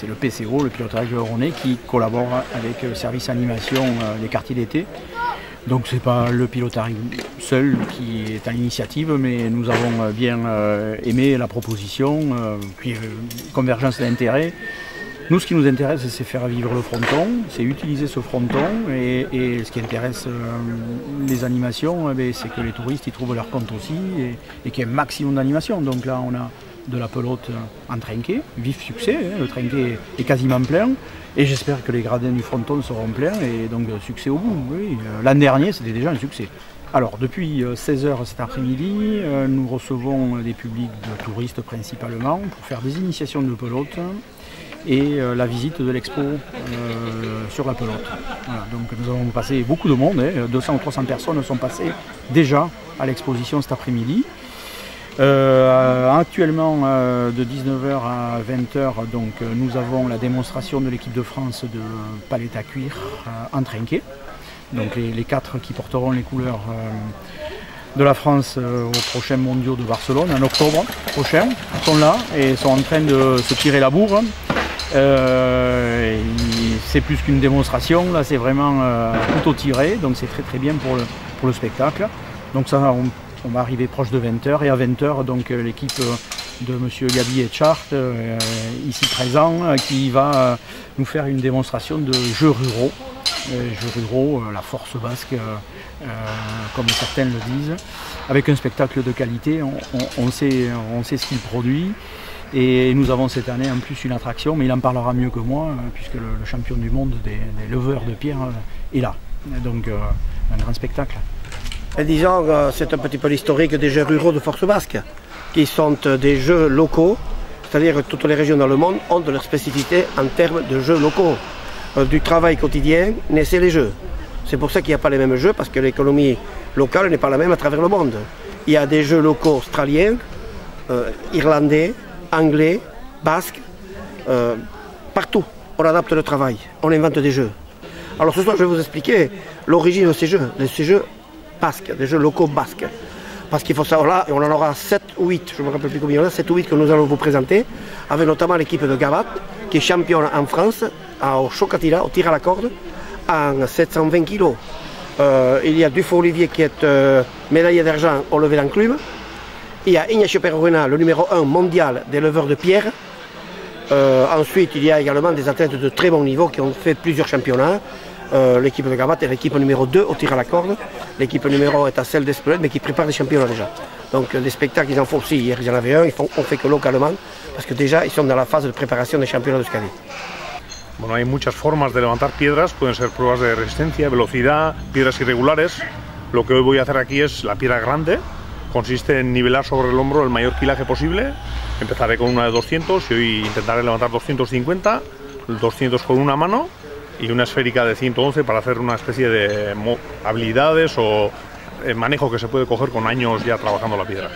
le PCO, le pilotage erroné, qui collabore avec le service animation des quartiers d'été. Donc c'est pas le pilotage seul qui est à l'initiative, mais nous avons bien aimé la proposition, puis convergence d'intérêts. Nous, ce qui nous intéresse, c'est faire vivre le fronton, c'est utiliser ce fronton, et ce qui intéresse les animations, c'est que les touristes y trouvent leur compte aussi, et qu'il y ait un maximum d'animation. Donc là, on a de la pelote en trinquet, vif succès, le trinquet est quasiment plein, et j'espère que les gradins du fronton seront pleins, et donc succès au bout. Oui. L'an dernier, c'était déjà un succès. Alors, depuis 16h cet après-midi, nous recevons des publics de touristes principalement pour faire des initiations de pelote et la visite de l'expo sur la pelote. Voilà, donc nous avons passé beaucoup de monde, 200 ou 300 personnes sont passées déjà à l'exposition cet après-midi. Actuellement, de 19h à 20h, donc, nous avons la démonstration de l'équipe de France de palette à cuir en trinquet. Donc les 4 qui porteront les couleurs de la France aux prochains mondiaux de Barcelone en octobre prochain sont là et sont en train de se tirer la bourre. C'est plus qu'une démonstration, là c'est vraiment couteau tiré, donc c'est très bien pour le spectacle. Donc ça, on va arriver proche de 20h, et à 20h, donc l'équipe de M. Gabi Etchart, ici présent, qui va nous faire une démonstration de jeux ruraux. La force basque, comme certains le disent, avec un spectacle de qualité. On sait ce qu'il produit, et nous avons cette année en plus une attraction, mais il en parlera mieux que moi, puisque le champion du monde des leveurs de pierre est là. Donc un grand spectacle. Et disons que c'est un petit peu l'historique des jeux ruraux de force basque, qui sont des jeux locaux, c'est-à-dire que toutes les régions dans le monde ont de leur spécificité en termes de jeux locaux. Du travail quotidien naissaient les jeux. C'est pour ça qu'il n'y a pas les mêmes jeux, parce que l'économie locale n'est pas la même à travers le monde. Il y a des jeux locaux australiens, irlandais, anglais, basques, partout. On adapte le travail, on invente des jeux. Alors ce soir, je vais vous expliquer l'origine de ces jeux basques, des jeux locaux basques. Parce qu'il faut savoir là, et on en aura 7 ou 8, je ne me rappelle plus combien il y en a, 7 ou 8 que nous allons vous présenter, avec notamment l'équipe de Gavat, qui est championne en France, au Chocatira, au tir à la corde, en 720 kg. Il y a Dufo Olivier qui est médaillé d'argent au lever d'enclume. Il y a Ignacio Perruena, le numéro 1 mondial des leveurs de pierre. Ensuite, il y a également des athlètes de très bon niveau qui ont fait plusieurs championnats. L'équipe de Gavat est l'équipe numéro 2 au tir à la corde. L'équipe numéro 1 est à celle d'Espelette, mais qui prépare des championnats déjà. Donc des spectacles, ils en font aussi. Hier, ils en avaient un, on fait que localement, parce que déjà, ils sont dans la phase de préparation des championnats de Euskadi. Bueno, hay muchas formas de levantar piedras, pueden ser pruebas de resistencia, velocidad, piedras irregulares. Lo que hoy voy a hacer aquí es la piedra grande, consiste en nivelar sobre el hombro el mayor kilaje posible. Empezaré con una de 200 y hoy intentaré levantar 250, 200 con una mano y una esférica de 111 para hacer una especie de habilidades o manejo que se puede coger con años ya trabajando la piedra.